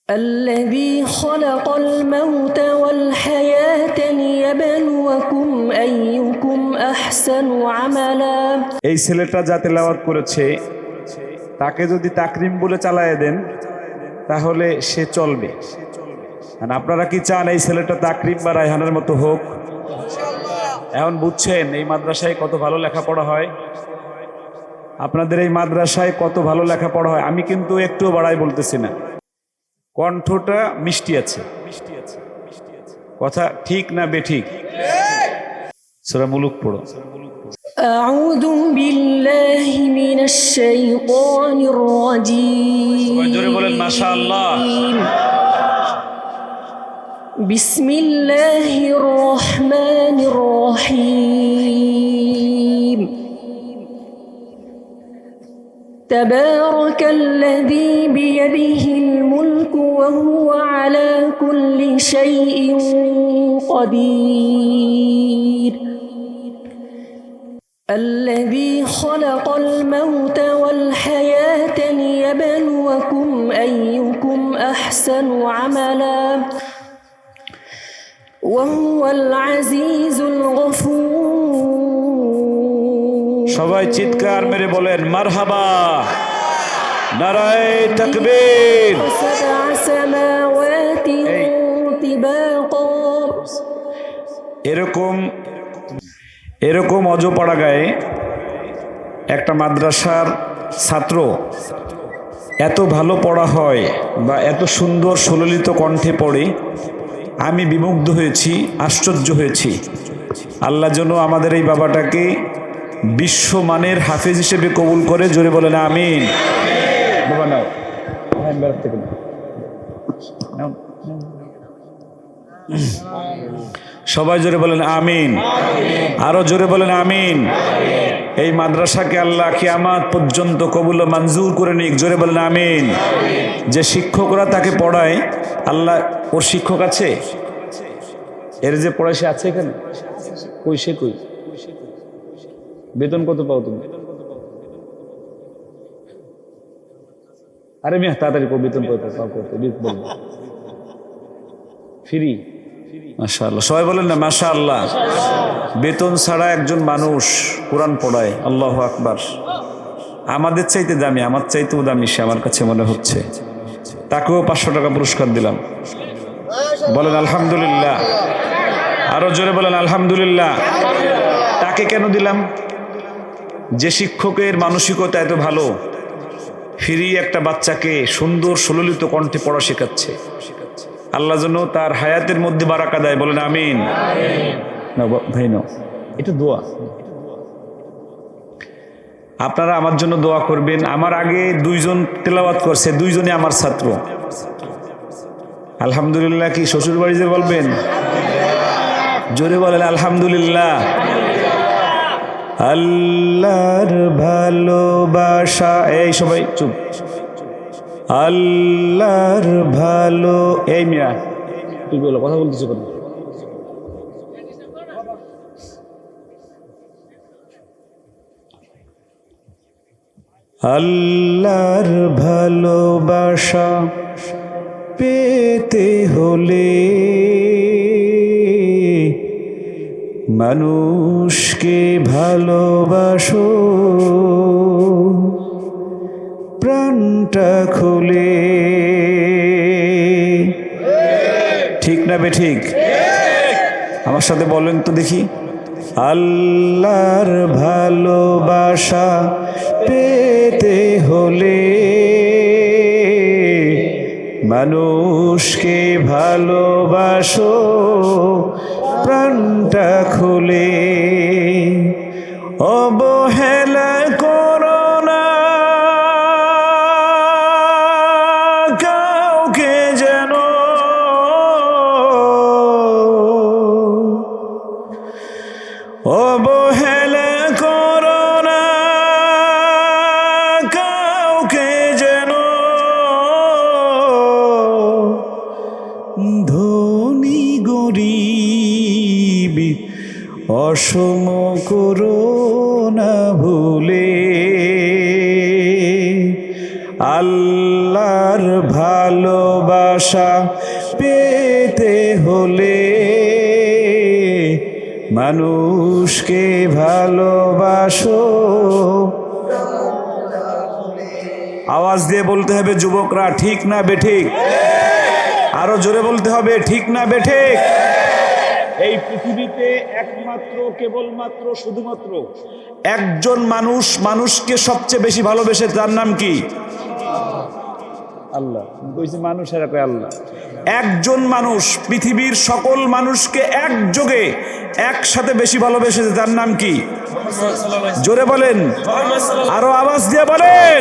الذي خلق الموت والحياة ليبلوكم أيكم أحسن عملا এই ছেলেটা যা তেলাওয়াত করেছে তাকে যদি তাকরিম বলে চালায় দেন তাহলে সে চলবে। আর আপনারা কি চান এই ছেলেটা তাকরিম বা রায়হানের মতো হোক? এখন বুঝছেন এই মাদ্রাসায় কত ভালো লেখাপড়া হয়, আপনাদের এই মাদ্রাসায় কত ভালো লেখাপড়া হয়। আমি কিন্তু একটু বাড়াই বলতেছি না, কণ্ঠটা মিষ্টি আছে, কথা ঠিক না বেঠিক? সূরা মুলুক পড়ো। أعوذ بالله من الشيطان الرجيم মাশাআল্লাহ। بسم الله الرحمن الرحيم تبارك الذي بيده الملك وهو على كل شيء قدير الذي خلق الموت والحياة ليبلوكم أيكم أحسن عملا وهو العزيز الغفور সবাই চিৎকার মেরে বলেন মারহাবা, নারায়ে তাকবীর। سبع سماوات طباقا এরকম অজপাড়া গায়ে একটা মাদ্রাসার ছাত্র এত ভালো পড়া হয় বা এত সুন্দর সুললিত কণ্ঠে পড়ে, আমি বিমুগ্ধ হয়েছি, আশ্চর্য হয়েছি। আল্লাহ যেন আমাদের এই বাবাটাকে বিশ্বমানের হাফেজ হিসেবে কবুল করে, জোরে বলেন আমিন। বাবা নাও, সবাই জোরে বলেন আমিন, আরো জোরে বলেন আমিন। এই মাদ্রাসাকে আল্লাহ কিয়ামত পর্যন্ত কবুল ও মঞ্জুর করে নিক, জোরে বলেন আমিন। যে শিক্ষকরা তাকে পড়ায়, আল্লাহ ওর শিক্ষক আছে, এর যে পড়ায় সে আছে এখানে? কই সে কই? বেতন কত পাও তুমি? আরে মিয়া তাড়াতাড়ি বেতন কত পাও? কত বলবো? ফ্রি? মাশাআল্লাহ, সবাই বলেন না মাশাআল্লাহ। বেতন ছাড়া একজন মানুষ কোরআন পড়ায়, আল্লাহু আকবার। আমাদের চাইতে দামি, আমার চাইতেও দামি সে আমার কাছে মনে হচ্ছে। তাকেও 500 টাকা পুরস্কার দিলাম, বলেন আলহামদুলিল্লাহ। আরো জোরে বলেন আলহামদুলিল্লাহ। তাকে কেন দিলাম? যে শিক্ষকের মানসিকতা এত ভালো, ফ্রি একটা বাচ্চাকে সুন্দর সুললিত কণ্ঠে পড়া শেখাচ্ছে। আল্লাহ যেন তার হায়াতের মধ্যে বারাকা দেয়, বলেন আমিন। ভাই নাও, এটা দোয়া। আপনারা আমার জন্য দোয়া করবেন। আমার আগে 2 জন তেলাওয়াত করছে, 2 জনই আমার ছাত্র। আলহামদুলিল্লাহ কি শ্বশুর বাড়িতে বলবেন? জোরে বলেন আলহামদুলিল্লাহ। আল্লাহর ভালোবাসা, এই সবাই চুপ। আল্লাহর ভালো, এই মিয়া তুই বলো, কথা বলতেছো কেন? আল্লাহর ভালোবাসা পেতে হলে মানুষকে ভালোবাসো, প্রাণটা খুলে। ঠিক না বেঠিক? আমার সাথে বলেন তো দেখি। আল্লাহর ভালোবাসা পেতে হলে মানুষকে ভালোবাসো, প্রাণটা খুলে। অবহেলা করো না কাউকে যেন, অবহেলা করো না কাউকে যেন, ধনী গরিব অসম করো না ভুলে। আল্লাহর ভালোবাসা ভালোবাসা পেতে হলে মানুষকে ভালোবাসো। আওয়াজ দিয়ে বলতে হবে যুবকরা, ঠিক না বেঠিক? আরো জোরে বলতে হবে, ঠিক না বেঠিক? এই পৃথিবীতে একমাত্র, কেবলমাত্র, শুধুমাত্র একজন মানুষ মানুষকে সবচেয়ে বেশি ভালোবেসে, তার নাম কি? আল্লাহ। কইছে মানুষের কয় আল্লাহ। একজন মানুষ পৃথিবীর সকল মানুষকে একযোগে একসাথে বেশি ভালোবেসেছে, তার নাম কি? জোরে বলেন, আরো আওয়াজ দিয়ে বলেন।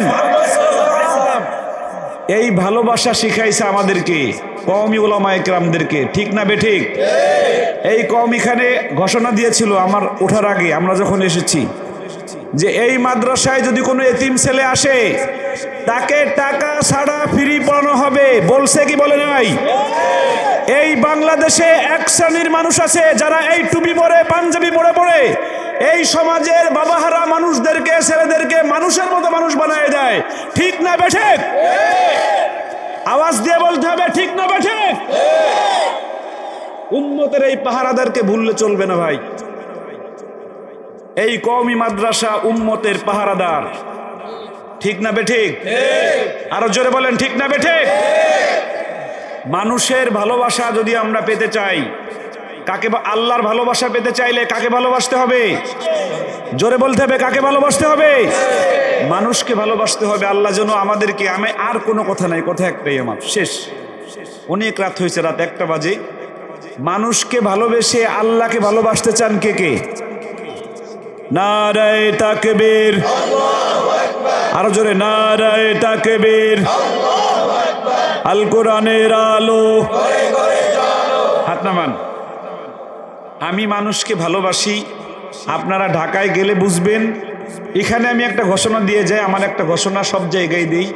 এই ভালোবাসা শিখাইছে আমাদেরকে কওমি উলামায়ে কেরামদেরকে, ঠিক না বেঠিক? এই কওম এখানে ঘোষণা দিয়েছিল আমার ওঠার আগে, আমরা যখন এসেছি, যে এই মাদ্রাসায় যদি কোনো এতিম ছেলে আসে তাকে টাকা ছাড়া ফ্রি পড়ানো হবে। বলছে কি বলে নাই? এই বাংলাদেশে এক শ্রেণীর মানুষ আছে যারা এই টুপি পরে, পাঞ্জাবি পরে পরে এই সমাজের বাবাহারা মানুষদেরকে, ছেলেদেরকে মানুষের মতো মানুষ বানায় দেয়, ঠিক না বেঠিক? আওয়াজ দিয়ে বলতে হবে, ঠিক না বেঠিক? উম্মতের এই পাহারাদারকে ভুললে চলবে না ভাই। এই কওমি মাদ্রাসা উম্মতের পাহারাদার, ঠিক না বেঠিক? আরো জোরে বলেন, ঠিক না বেঠিক? মানুষের ভালোবাসা যদি আমরা পেতে চাই, কাকে? আল্লাহর ভালোবাসা পেতে চাইলে কাকে ভালোবাসতে হবে? জোরে বলতে হবে, কাকে ভালোবাসতে হবে? মানুষকে ভালোবাসতে হবে। আল্লাহ যেন আমাদেরকে, আমি আর কোনো কথা নাই, কথা একটাই আমার, শেষ। অনেক রাত হয়েছে, রাত 1টা বাজে। মানুষকে ভালোবেসে আল্লাহকে ভালোবাসতে চান কে কে? নারায়ে তাকবীর, আরো জোরে নারায়ে তাকবীর। আল কোরআনের আলো, হাত নামান। আমি মানুষকে ভালোবাসি, আপনারা ঢাকায় গেলে বুঝবেন। এখানে আমি একটা ঘোষণা দিয়ে যাই, আমার একটা ঘোষণা সব জায়গায় দিই।